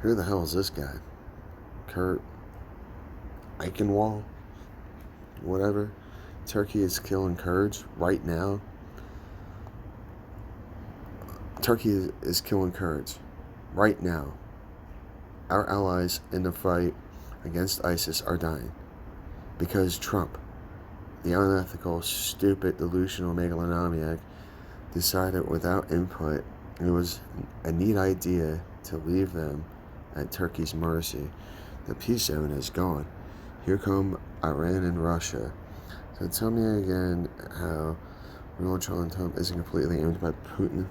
Who the hell is this guy? Kurt Eichenwald? Whatever. Turkey is killing Kurds right now. Turkey is killing Kurds right now. Our allies in the fight against ISIS are dying because Trump, the unethical, stupid, delusional megalomaniac, decided without input it was a neat idea to leave them at Turkey's mercy. The peace zone is gone. Here come Iran and Russia. So tell me again how Donald Trump isn't completely aimed by Putin.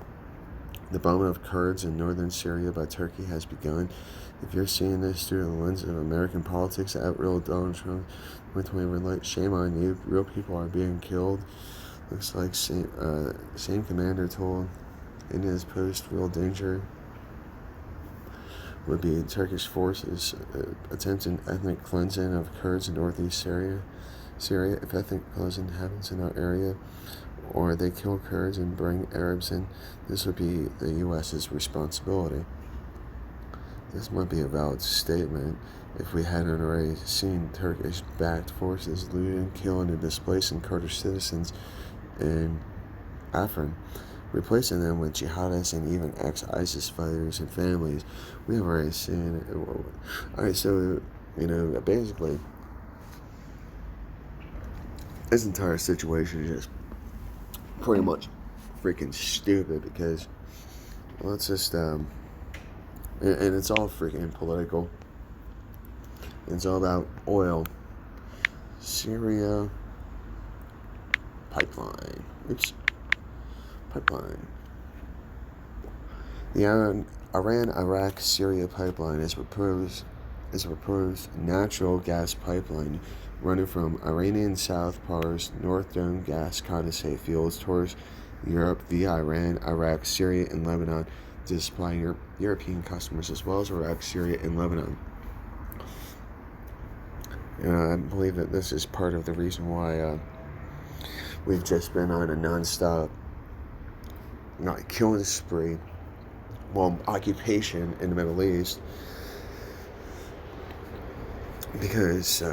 The bombing of Kurds in northern Syria by Turkey has begun. If you're seeing this through the lens of American politics, at real Donald Trump, shame on you. Real people are being killed. Looks like same commander told India's post real danger would be Turkish forces attempting ethnic cleansing of Kurds in northeast Syria. If ethnic cleansing happens in our area, or they kill Kurds and bring Arabs in, this would be the U.S.'s responsibility. This might be a valid statement if we hadn't already seen Turkish-backed forces looting, killing, and displacing Kurdish citizens in Afrin, replacing them with jihadists and even ex-ISIS fighters and families. We have already seen it. Alright, so, basically, this entire situation is just pretty much freaking stupid because, let's just, and it's all freaking political. It's all about oil. Syria pipeline. Pipeline. The Iran-Iraq-Syria pipeline is a proposed natural gas pipeline running from Iranian South Pars North Dome gas condensate fields towards Europe via Iran, Iraq, Syria, and Lebanon to supply European customers as well as Iraq, Syria, and Lebanon. I believe that this is part of the reason why we've just been on a non-stop killing spree, occupation in the Middle East, because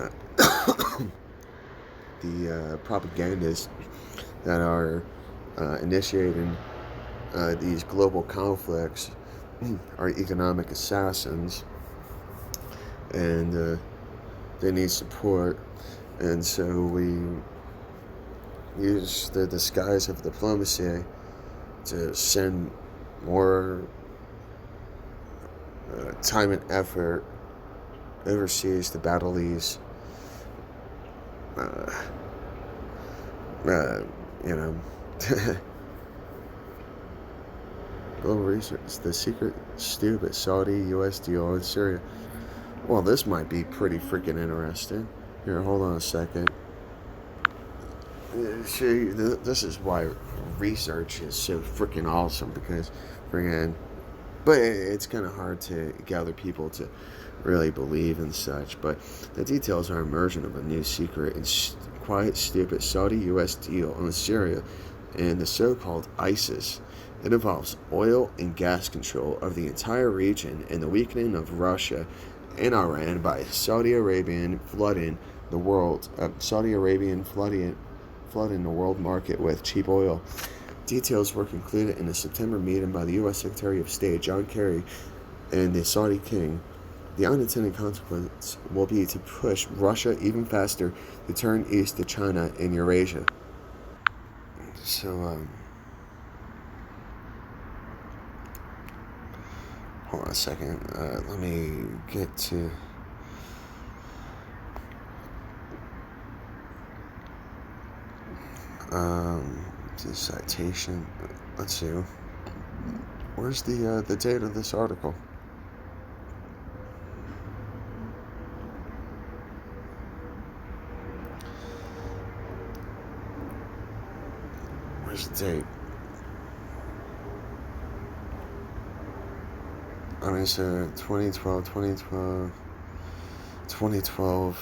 the propagandists that are initiating these global conflicts are economic assassins, and they need support, and so we use the disguise of diplomacy to send more time and effort overseas to battle these global research, the secret stupid Saudi-US deal in Syria. Well, this might be pretty freaking interesting. Here, hold on a second. See, this is why research is so freaking awesome, because but it's kind of hard to gather people to really believe in such. But the details are emerging of a new secret and quiet, stupid Saudi-US deal on Syria and the so-called ISIS. It involves oil and gas control of the entire region and the weakening of Russia and Iran by Saudi Arabian flooding the world market with cheap oil. Details were concluded in a September meeting by the U.S. Secretary of State John Kerry and the Saudi king. The unintended consequence will be to push Russia even faster to turn east to China and Eurasia. So, hold on a second. Let me get to the citation. Let's see. Where's the date of this article? Where's the date? So 2012.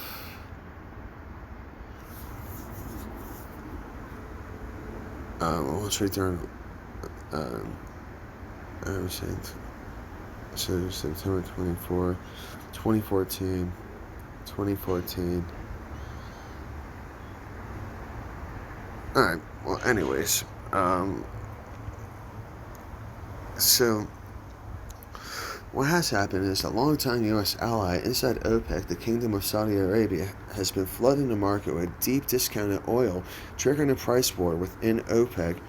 Well, it's right there. I was saying So September 24, 2014, 2014. Alright, well, anyways. So what has happened is a longtime U.S. ally inside OPEC, the Kingdom of Saudi Arabia, has been flooding the market with deep discounted oil, triggering a price war within OPEC,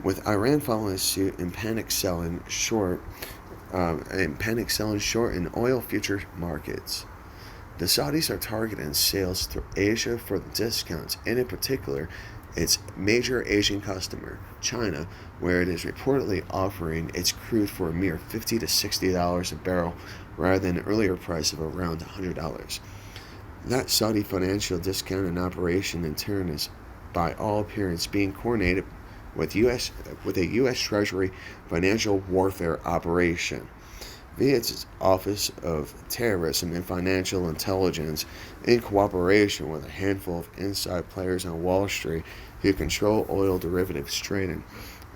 with Iran following suit and panic selling short in oil future markets. The Saudis are targeting sales through Asia for the discounts, and in particular, its major Asian customer, China, where it is reportedly offering its crude for a mere $50 to $60 a barrel rather than an earlier price of around $100. That Saudi financial discount and operation in turn is, by all appearance, being coordinated with a U.S. Treasury financial warfare operation via its Office of Terrorism and Financial Intelligence, in cooperation with a handful of inside players on Wall Street who control oil derivatives trading.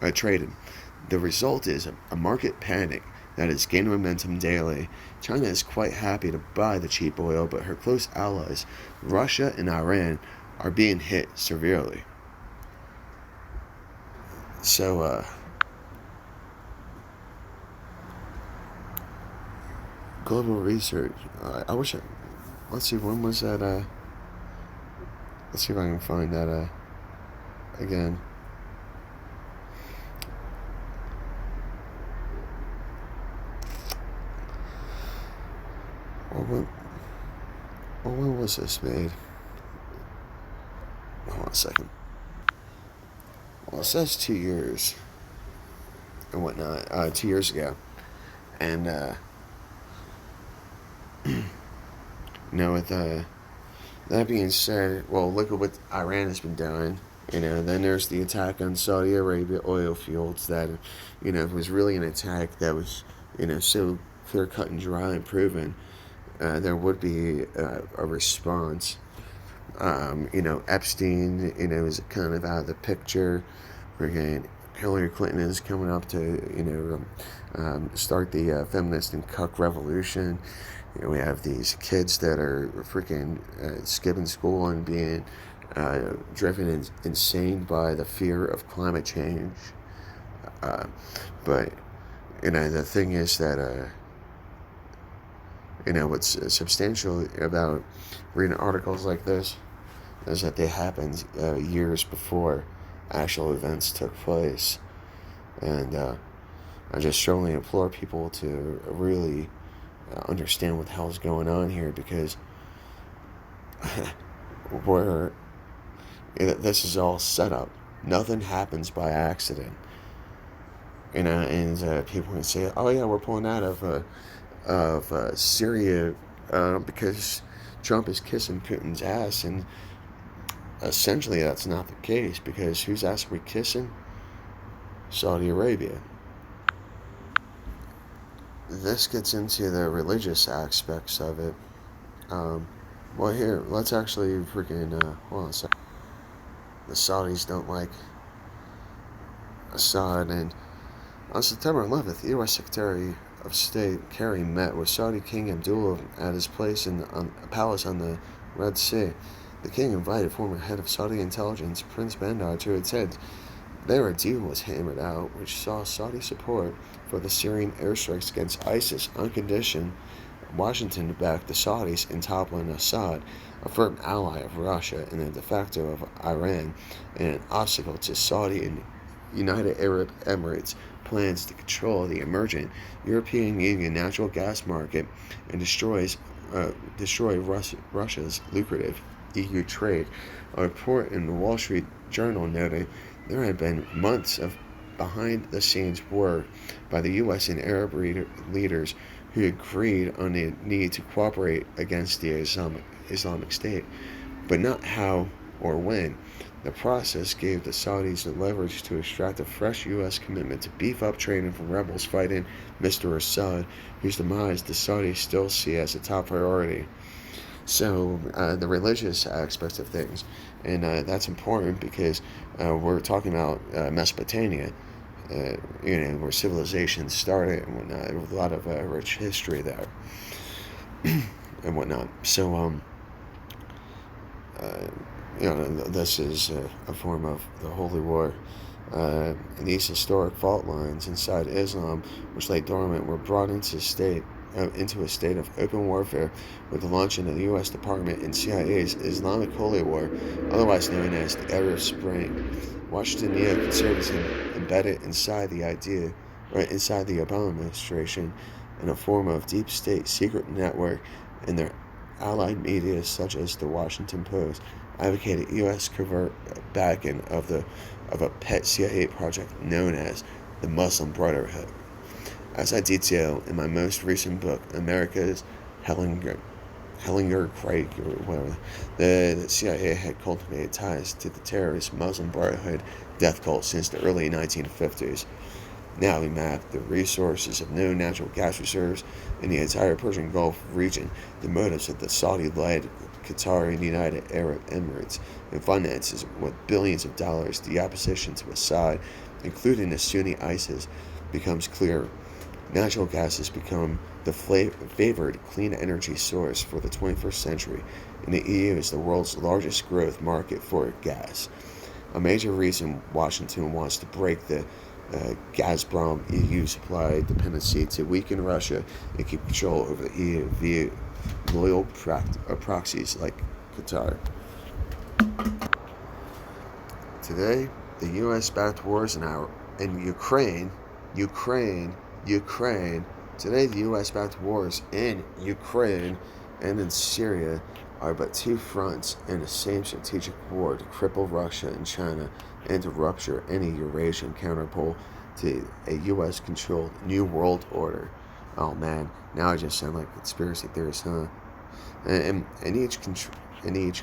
The result is a market panic that is gaining momentum daily. China is quite happy to buy the cheap oil, but her close allies, Russia and Iran, are being hit severely. So, global research. I wish I. Let's see, when was that? Let's see if I can find that again. Well, when was this made? Hold on a second. Well, it says 2 years and whatnot. 2 years ago, and with that being said, well, look at what Iran has been doing. Then there's the attack on Saudi Arabia oil fields that, was really an attack that was, so clear cut and dry and proven. There would be a response. Epstein, is kind of out of the picture. Again, Hillary Clinton is coming up to, start the feminist and cuck revolution. We have these kids that are freaking skipping school and being driven insane by the fear of climate change. But, the thing is that, what's substantial about reading articles like this is that they happened years before actual events took place. And I just strongly implore people to really understand what the hell is going on here, because this is all set up. Nothing happens by accident. And people can say, "Oh yeah, we're pulling out of Syria because Trump is kissing Putin's ass," and essentially that's not the case, because whose ass are we kissing? Saudi Arabia. This gets into the religious aspects of it. Well, here, let's actually freaking, hold on a second. The Saudis don't like Assad, and on September 11th, U.S. Secretary of State Kerry met with Saudi King Abdullah at his place in a palace on the Red Sea. The king invited former head of Saudi intelligence Prince Bandar to attend. There, a deal was hammered out, which saw Saudi support for the Syrian airstrikes against ISIS on condition Washington backed the Saudis in toppling Assad, a firm ally of Russia and a de facto of Iran, and an obstacle to Saudi and United Arab Emirates' plans to control the emerging European Union natural gas market and destroy Russia's lucrative EU trade. A report in the Wall Street Journal noted there had been months of behind-the-scenes work by the U.S. and Arab leaders who agreed on the need to cooperate against the Islamic State, but not how or when. The process gave the Saudis the leverage to extract a fresh U.S. commitment to beef up training from rebels fighting Mr. Assad, whose demise the Saudis still see as a top priority. So the religious aspects of things, and that's important because we're talking about Mesopotamia. where civilization started and whatnot. There was a lot of rich history there and whatnot. So, uh, this is a form of the Holy War. And these historic fault lines inside Islam, which lay dormant, were brought into a state of open warfare with the launch into the U.S. Department and CIA's Islamic Holy War, otherwise known as the Arab Spring. Washington neoconservatism embedded inside the Obama administration in a form of deep state secret network and their allied media such as the Washington Post advocated U.S. covert backing of a pet CIA project known as the Muslim Brotherhood. As I detail in my most recent book, America's Hellinger Craig, or whatever, the CIA had cultivated ties to the terrorist Muslim Brotherhood death cult since the early 1950s. Now we map the resources of known natural gas reserves in the entire Persian Gulf region, the motives of the Saudi-led Qatar and United Arab Emirates, and finances with billions of dollars the opposition to Assad, including the Sunni ISIS, becomes clear. Natural gas has become the favored clean energy source for the 21st century, and the EU is the world's largest growth market for gas. A major reason Washington wants to break the Gazprom EU supply dependency to weaken Russia and keep control over the EU via loyal proxies like Qatar. Today, the U.S.-backed wars in Ukraine. Today, the U.S.-backed wars in Ukraine and in Syria are but two fronts in the same strategic war to cripple Russia and China and to rupture any Eurasian counterpole to a U.S.-controlled New World Order. Oh man, now I just sound like a conspiracy theorist, huh? And each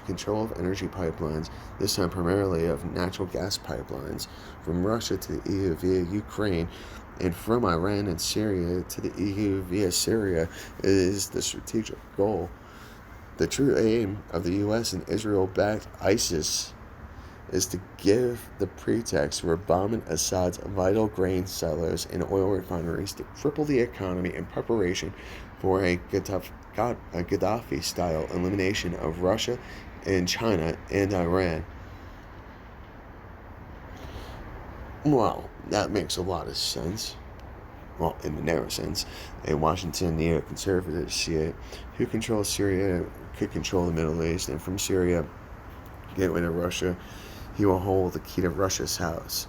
control of energy pipelines, this time primarily of natural gas pipelines, from Russia to the EU via Ukraine, and from Iran and Syria to the EU via Syria, is the strategic goal. The true aim of the U.S. and Israel-backed ISIS is to give the pretext for bombing Assad's vital grain silos and oil refineries to cripple the economy in preparation for a Gaddafi-style elimination of Russia and China and Iran. Well, that makes a lot of sense. Well, in the narrow sense. A Washington neoconservative Shiite who controls Syria could control the Middle East, and from Syria, get rid of Russia. He will hold the key to Russia House,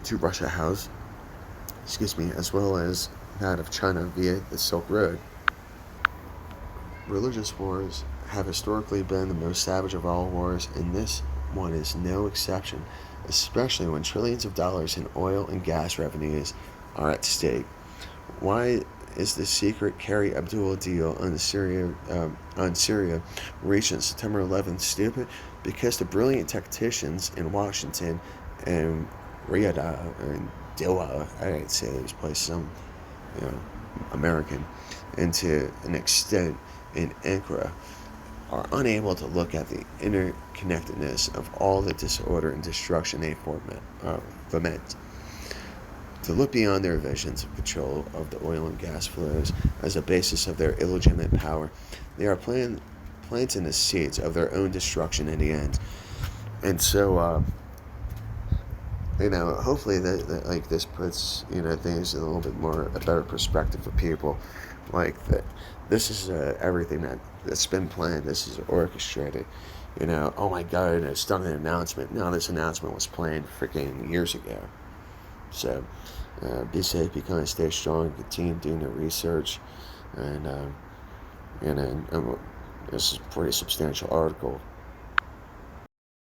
as well as that of China via the Silk Road. Religious wars have historically been the most savage of all wars, and this one is no exception, especially when trillions of dollars in oil and gas revenues are at stake. Why is the secret Kerry Abdul deal on Syria reached on September 11th stupid? Because the brilliant tacticians in Washington and Riyadh and Doha, I'd say those places, I'm American, and to an extent in Ankara, are unable to look at the interconnectedness of all the disorder and destruction they foment. To look beyond their visions of control of the oil and gas flows as a basis of their illegitimate power, they are planting the seeds of their own destruction in the end. And so, hopefully that like this puts things in a little bit more a better perspective for people. Like that, this is everything that's been planned. This is orchestrated. Oh my God, it's done an announcement. No, this announcement was planned freaking years ago. So, be safe, be kind, stay strong, continue doing the research, and this is a pretty substantial article.